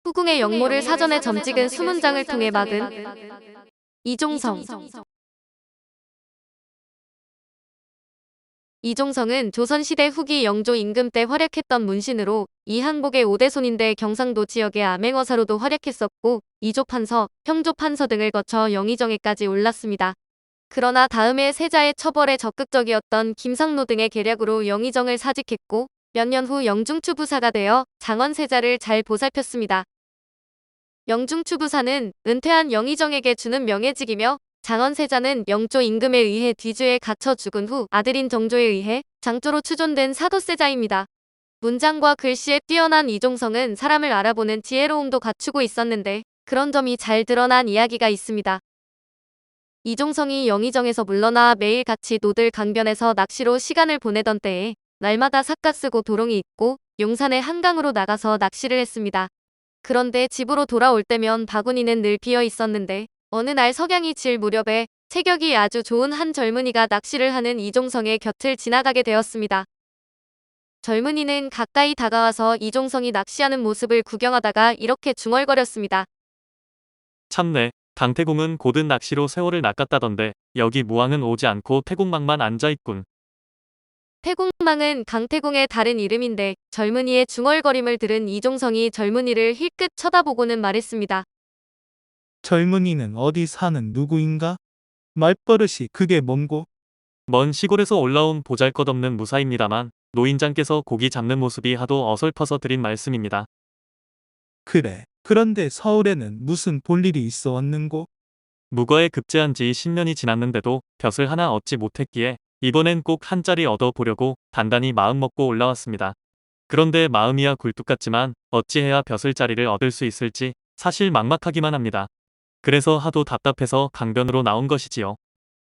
후궁의 영모를 사전에 점찍은 수문장을 통해 막은 이종성. 이종성은 조선시대 후기 영조 임금 때 활약했던 문신으로 이항복의 5대손인데 경상도 지역의 암행어사로도 활약했었고 이조판서, 형조판서 등을 거쳐 영의정에까지 올랐습니다. 그러나 다음해 세자의 처벌에 적극적이었던 김상노 등의 계략으로 영의정을 사직했고 몇 년 후 영중추부사가 되어 장원세자를 잘 보살폈습니다. 영중추부사는 은퇴한 영의정에게 주는 명예직이며 장원세자는 영조 임금에 의해 뒤주에 갇혀 죽은 후 아들인 정조에 의해 장조로 추존된 사도세자입니다. 문장과 글씨에 뛰어난 이종성은 사람을 알아보는 지혜로움도 갖추고 있었는데 그런 점이 잘 드러난 이야기가 있습니다. 이종성이 영의정에서 물러나 매일 같이 노들 강변에서 낚시로 시간을 보내던 때에 날마다 삿갓 쓰고 도롱이 입고 용산의 한강으로 나가서 낚시를 했습니다. 그런데 집으로 돌아올 때면 바구니는 늘 비어 있었는데 어느 날 석양이 질 무렵에 체격이 아주 좋은 한 젊은이가 낚시를 하는 이종성의 곁을 지나가게 되었습니다. 젊은이는 가까이 다가와서 이종성이 낚시하는 모습을 구경하다가 이렇게 중얼거렸습니다. 참네. 강태공은 고든 낚시로 세월을 낚았다던데 여기 무왕은 오지 않고 태공망만 앉아있군. 태공망은 강태공의 다른 이름인데 젊은이의 중얼거림을 들은 이종성이 젊은이를 힐끗 쳐다보고는 말했습니다. 젊은이는 어디 사는 누구인가? 말버릇이 그게 뭔고? 먼 시골에서 올라온 보잘것없는 무사입니다만 노인장께서 고기 잡는 모습이 하도 어설퍼서 드린 말씀입니다. 그래. 그런데 서울에는 무슨 볼일이 있어 왔는고? 무거에 급제한 지 10년이 지났는데도 벼슬 하나 얻지 못했기에 이번엔 꼭 한 자리 얻어보려고 단단히 마음먹고 올라왔습니다. 그런데 마음이야 굴뚝 같지만 어찌해야 벼슬자리를 얻을 수 있을지 사실 막막하기만 합니다. 그래서 하도 답답해서 강변으로 나온 것이지요.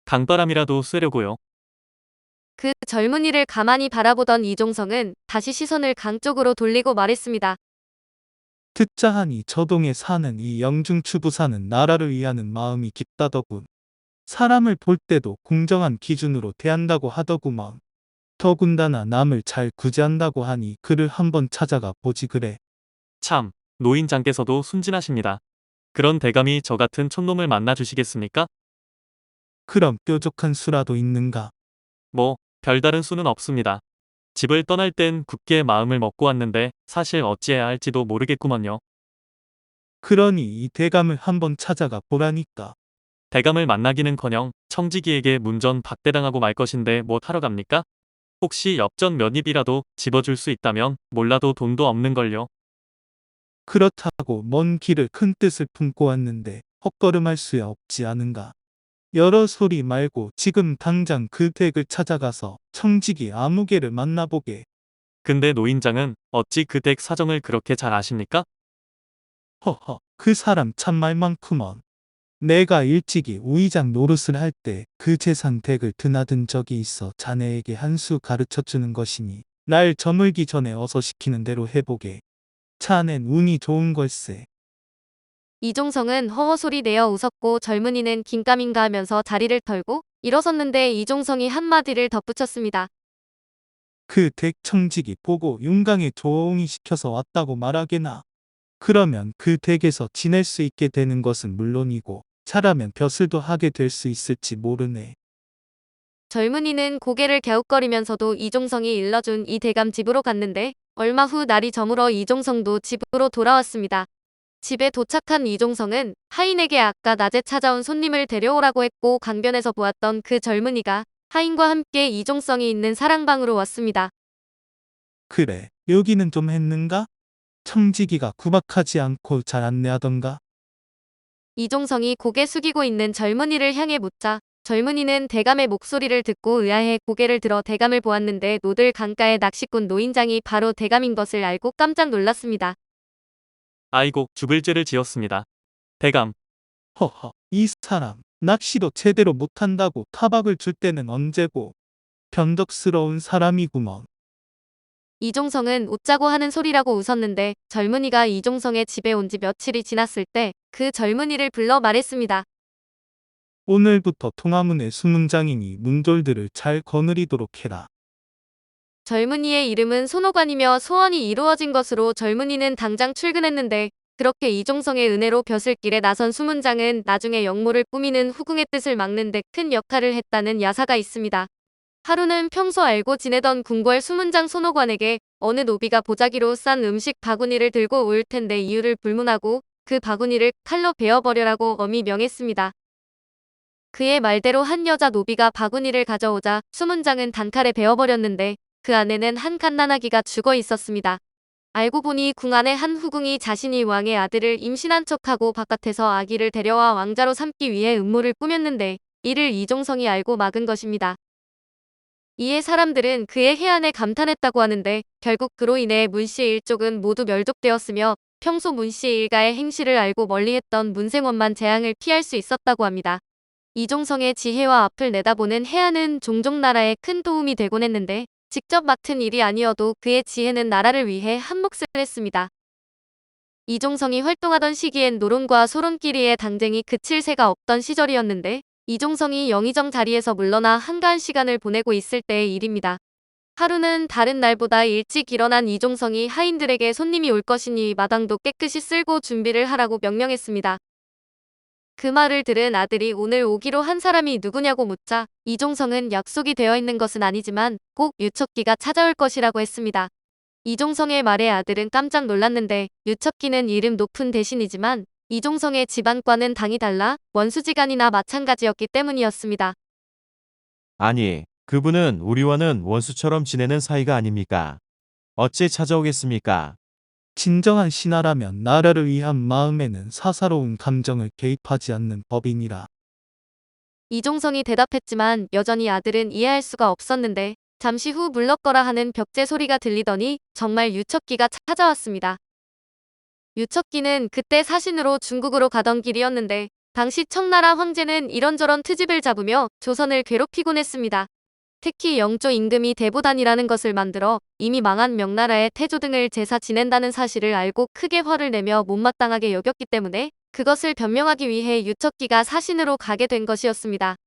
강바람이라도 쐬려고요. 그 젊은이를 가만히 바라보던 이종성은 다시 시선을 강 쪽으로 돌리고 말했습니다. 듣자 하니 저동에 사는 이 영중추부사는 나라를 위하는 마음이 깊다더군. 사람을 볼 때도 공정한 기준으로 대한다고 하더구먼. 더군다나 남을 잘 구제한다고 하니 그를 한번 찾아가 보지 그래. 참, 노인장께서도 순진하십니다. 그런 대감이 저 같은 촌놈을 만나 주시겠습니까? 그럼 뾰족한 수라도 있는가? 뭐, 별다른 수는 없습니다. 집을 떠날 땐 굳게 마음을 먹고 왔는데 사실 어찌해야 할지도 모르겠구먼요. 그러니 이 대감을 한번 찾아가 보라니까. 대감을 만나기는커녕 청지기에게 문전 박대당하고 말 것인데 뭐 타러 갑니까? 혹시 엽전 몇 입이라도 집어줄 수 있다면 몰라도 돈도 없는걸요. 그렇다고 먼 길을 큰 뜻을 품고 왔는데 헛걸음할 수야 없지 않은가. 여러 소리 말고 지금 당장 그 댁을 찾아가서 청지기 아무개를 만나보게. 근데 노인장은 어찌 그 댁 사정을 그렇게 잘 아십니까? 허허, 그 사람 참 말 많구먼. 내가 일찍이 우의장 노릇을 할 때 그 재산 댁을 드나든 적이 있어 자네에게 한 수 가르쳐 주는 것이니 날 저물기 전에 어서 시키는 대로 해보게. 자넨 운이 좋은 걸세. 이종성은 허허소리 내어 웃었고 젊은이는 긴가민가 하면서 자리를 털고 일어섰는데 이종성이 한마디를 덧붙였습니다. 그 댁 청지기 보고 윤강에 조옹이 시켜서 왔다고 말하게나. 그러면 그 댁에서 지낼 수 있게 되는 것은 물론이고 잘하면 벼슬도 하게 될 수 있을지 모르네. 젊은이는 고개를 갸웃거리면서도 이종성이 일러준 이 대감 집으로 갔는데 얼마 후 날이 저물어 이종성도 집으로 돌아왔습니다. 집에 도착한 이종성은 하인에게 아까 낮에 찾아온 손님을 데려오라고 했고 강변에서 보았던 그 젊은이가 하인과 함께 이종성이 있는 사랑방으로 왔습니다. 그래, 여기는 좀 했는가? 청지기가 구박하지 않고 잘 안내하던가? 이종성이 고개 숙이고 있는 젊은이를 향해 묻자 젊은이는 대감의 목소리를 듣고 의아해 고개를 들어 대감을 보았는데 노들 강가의 낚시꾼 노인장이 바로 대감인 것을 알고 깜짝 놀랐습니다. 아이고, 죽을 죄를 지었습니다. 대감, 허허, 이 사람 낚시도 제대로 못한다고 타박을 줄 때는 언제고. 변덕스러운 사람이구먼. 이종성은 웃자고 하는 소리라고 웃었는데 젊은이가 이종성의 집에 온 지 며칠이 지났을 때 그 젊은이를 불러 말했습니다. 오늘부터 통화문의 수문장이니 문돌들을 잘 거느리도록 해라. 젊은이의 이름은 손호관이며 소원이 이루어진 것으로 젊은이는 당장 출근했는데 그렇게 이종성의 은혜로 벼슬길에 나선 수문장은 나중에 영모를 꾸미는 후궁의 뜻을 막는 데 큰 역할을 했다는 야사가 있습니다. 하루는 평소 알고 지내던 궁궐 수문장 손호관에게 어느 노비가 보자기로 싼 음식 바구니를 들고 올 텐데 이유를 불문하고 그 바구니를 칼로 베어버려라고 엄히 명했습니다. 그의 말대로 한 여자 노비가 바구니를 가져오자 수문장은 단칼에 베어버렸는데 그 안에는 한 갓난아기가 죽어 있었습니다. 알고 보니 궁 안의 한 후궁이 자신이 왕의 아들을 임신한 척하고 바깥에서 아기를 데려와 왕자로 삼기 위해 음모를 꾸몄는데 이를 이종성이 알고 막은 것입니다. 이에 사람들은 그의 해안에 감탄했다고 하는데 결국 그로 인해 문씨의 일족은 모두 멸족되었으며 평소 문씨의 일가의 행실을 알고 멀리했던 문생원만 재앙을 피할 수 있었다고 합니다. 이종성의 지혜와 앞을 내다보는 해안은 종종 나라에 큰 도움이 되곤 했는데 직접 맡은 일이 아니어도 그의 지혜는 나라를 위해 한몫을 했습니다. 이종성이 활동하던 시기엔 노론과 소론끼리의 당쟁이 그칠 새가 없던 시절이었는데 이종성이 영의정 자리에서 물러나 한가한 시간을 보내고 있을 때의 일입니다. 하루는 다른 날보다 일찍 일어난 이종성이 하인들에게 손님이 올 것이니 마당도 깨끗이 쓸고 준비를 하라고 명령했습니다. 그 말을 들은 아들이 오늘 오기로 한 사람이 누구냐고 묻자 이종성은 약속이 되어 있는 것은 아니지만 꼭 유척기가 찾아올 것이라고 했습니다. 이종성의 말에 아들은 깜짝 놀랐는데 유척기는 이름 높은 대신이지만 이종성의 집안과는 당이 달라 원수지간이나 마찬가지였기 때문이었습니다. 아니, 그분은 우리와는 원수처럼 지내는 사이가 아닙니까? 어찌 찾아오겠습니까? 진정한 신하라면 나라를 위한 마음에는 사사로운 감정을 개입하지 않는 법이니라. 이종성이 대답했지만 여전히 아들은 이해할 수가 없었는데 잠시 후 물럭거라 하는 벽제 소리가 들리더니 정말 유척기가 찾아왔습니다. 유척기는 그때 사신으로 중국으로 가던 길이었는데 당시 청나라 황제는 이런저런 트집을 잡으며 조선을 괴롭히곤 했습니다. 특히 영조 임금이 대보단이라는 것을 만들어 이미 망한 명나라의 태조 등을 제사 지낸다는 사실을 알고 크게 화를 내며 못마땅하게 여겼기 때문에 그것을 변명하기 위해 유척기가 사신으로 가게 된 것이었습니다.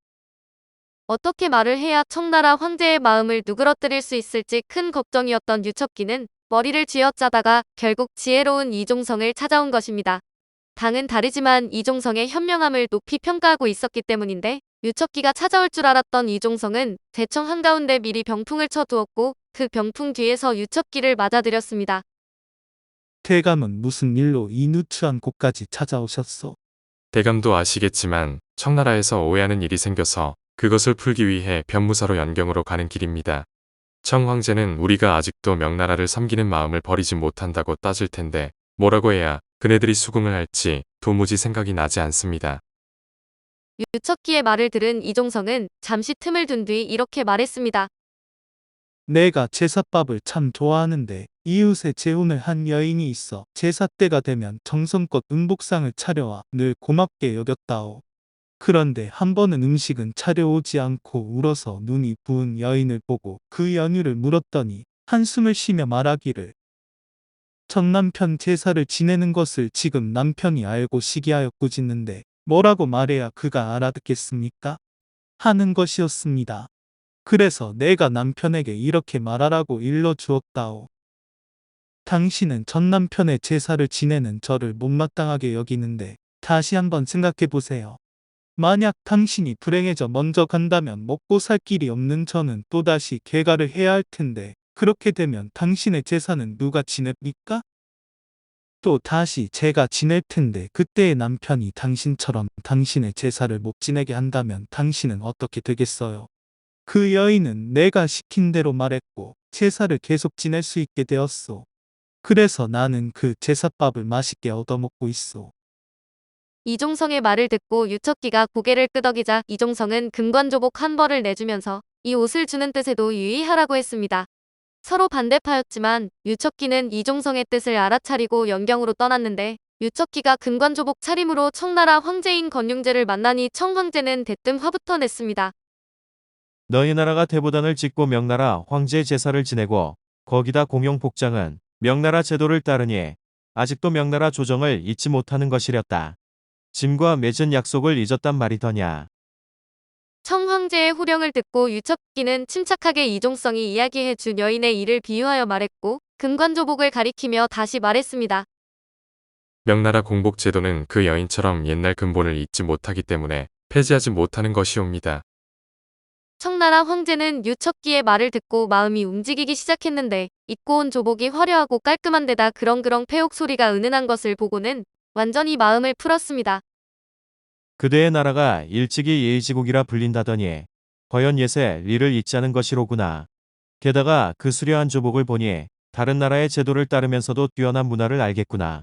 어떻게 말을 해야 청나라 황제의 마음을 누그러뜨릴 수 있을지 큰 걱정이었던 유척기는 머리를 쥐어짜다가 결국 지혜로운 이종성을 찾아온 것입니다. 당은 다르지만 이종성의 현명함을 높이 평가하고 있었기 때문인데 유척기가 찾아올 줄 알았던 이종성은 대청 한가운데 미리 병풍을 쳐두었고 그 병풍 뒤에서 유척기를 맞아들였습니다. 대감은 무슨 일로 이 누추한 곳까지 찾아오셨소? 대감도 아시겠지만 청나라에서 오해하는 일이 생겨서 그것을 풀기 위해 변무사로 연경으로 가는 길입니다. 청 황제는 우리가 아직도 명나라를 섬기는 마음을 버리지 못한다고 따질 텐데 뭐라고 해야 그네들이 수긍을 할지 도무지 생각이 나지 않습니다. 유척기의 말을 들은 이종성은 잠시 틈을 둔 뒤 이렇게 말했습니다. 내가 제사밥을 참 좋아하는데 이웃에 재혼을 한 여인이 있어 제사 때가 되면 정성껏 음복상을 차려와 늘 고맙게 여겼다오. 그런데 한 번은 음식은 차려오지 않고 울어서 눈이 부은 여인을 보고 그 연유를 물었더니 한숨을 쉬며 말하기를 전 남편 제사를 지내는 것을 지금 남편이 알고 시기하여 꾸짖는데 뭐라고 말해야 그가 알아듣겠습니까? 하는 것이었습니다. 그래서 내가 남편에게 이렇게 말하라고 일러주었다오. 당신은 전 남편의 제사를 지내는 저를 못마땅하게 여기는데 다시 한번 생각해 보세요. 만약 당신이 불행해져 먼저 간다면 먹고 살 길이 없는 저는 또다시 개가를 해야 할 텐데 그렇게 되면 당신의 제사는 누가 지냅니까? 또 다시 제가 지낼 텐데 그때의 남편이 당신처럼 당신의 제사를 못 지내게 한다면 당신은 어떻게 되겠어요? 그 여인은 내가 시킨 대로 말했고 제사를 계속 지낼 수 있게 되었소. 그래서 나는 그 제사밥을 맛있게 얻어먹고 있소. 이종성의 말을 듣고 유척기가 고개를 끄덕이자 이종성은 금관조복 한 벌을 내주면서 이 옷을 주는 뜻에도 유의하라고 했습니다. 서로 반대파였지만 유척기는 이종성의 뜻을 알아차리고 연경으로 떠났는데 유척기가 금관조복 차림으로 청나라 황제인 건륭제를 만나니 청황제는 대뜸 화부터 냈습니다. 너희 나라가 대보단을 짓고 명나라 황제 제사를 지내고 거기다 공용 복장은 명나라 제도를 따르니 아직도 명나라 조정을 잊지 못하는 것이렸다. 짐과 맺은 약속을 잊었단 말이더냐. 청황제의 후령을 듣고 유척기는 침착하게 이종성이 이야기해 준 여인의 일을 비유하여 말했고 금관조복을 가리키며 다시 말했습니다. 명나라 공복 제도는 그 여인처럼 옛날 근본을 잊지 못하기 때문에 폐지하지 못하는 것이옵니다. 청나라 황제는 유척기의 말을 듣고 마음이 움직이기 시작했는데 입고 온 조복이 화려하고 깔끔한 데다 그렁그렁 패옥 소리가 은은한 것을 보고는 완전히 마음을 풀었습니다. 그대의 나라가 일찍이 예의지국이라 불린다더니 과연 옛의 리를 잊지 않은 것이로구나. 게다가 그 수려한 조복을 보니 다른 나라의 제도를 따르면서도 뛰어난 문화를 알겠구나.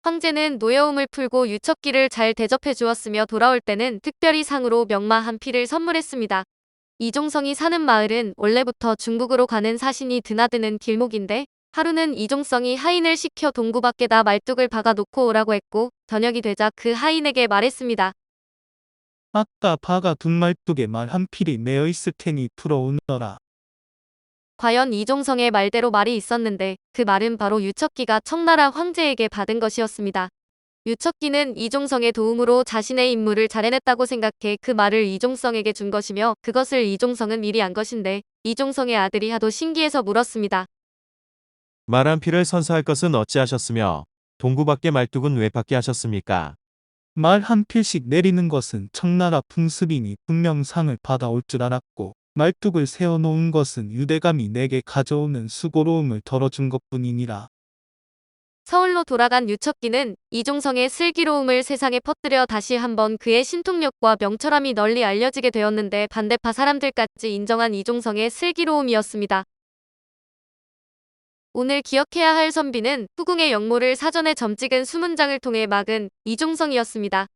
황제는 노여움을 풀고 유척기를 잘 대접해 주었으며 돌아올 때는 특별히 상으로 명마 한 필을 선물했습니다. 이종성이 사는 마을은 원래부터 중국으로 가는 사신이 드나드는 길목인데 하루는 이종성이 하인을 시켜 동구 밖에다 말뚝을 박아 놓고 오라고 했고 저녁이 되자 그 하인에게 말했습니다. 아까 박아둔 말뚝에 말 한 필이 매어 있을 테니 풀어오너라. 과연 이종성의 말대로 말이 있었는데 그 말은 바로 유척기가 청나라 황제에게 받은 것이었습니다. 유척기는 이종성의 도움으로 자신의 임무를 잘 해냈다고 생각해 그 말을 이종성에게 준 것이며 그것을 이종성은 미리 안 것인데 이종성의 아들이 하도 신기해서 물었습니다. 말 한 필을 선사할 것은 어찌하셨으며 동구 밖의 말뚝은 왜 받게 하셨습니까? 말 한 필씩 내리는 것은 청나라 풍습이니 분명 상을 받아올 줄 알았고 말뚝을 세워놓은 것은 유대감이 내게 가져오는 수고로움을 덜어준 것뿐이니라. 서울로 돌아간 유척기는 이종성의 슬기로움을 세상에 퍼뜨려 다시 한번 그의 신통력과 명철함이 널리 알려지게 되었는데 반대파 사람들까지 인정한 이종성의 슬기로움이었습니다. 오늘 기억해야 할 선비는 후궁의 영모를 사전에 점 찍은 수문장을 통해 막은 이종성이었습니다.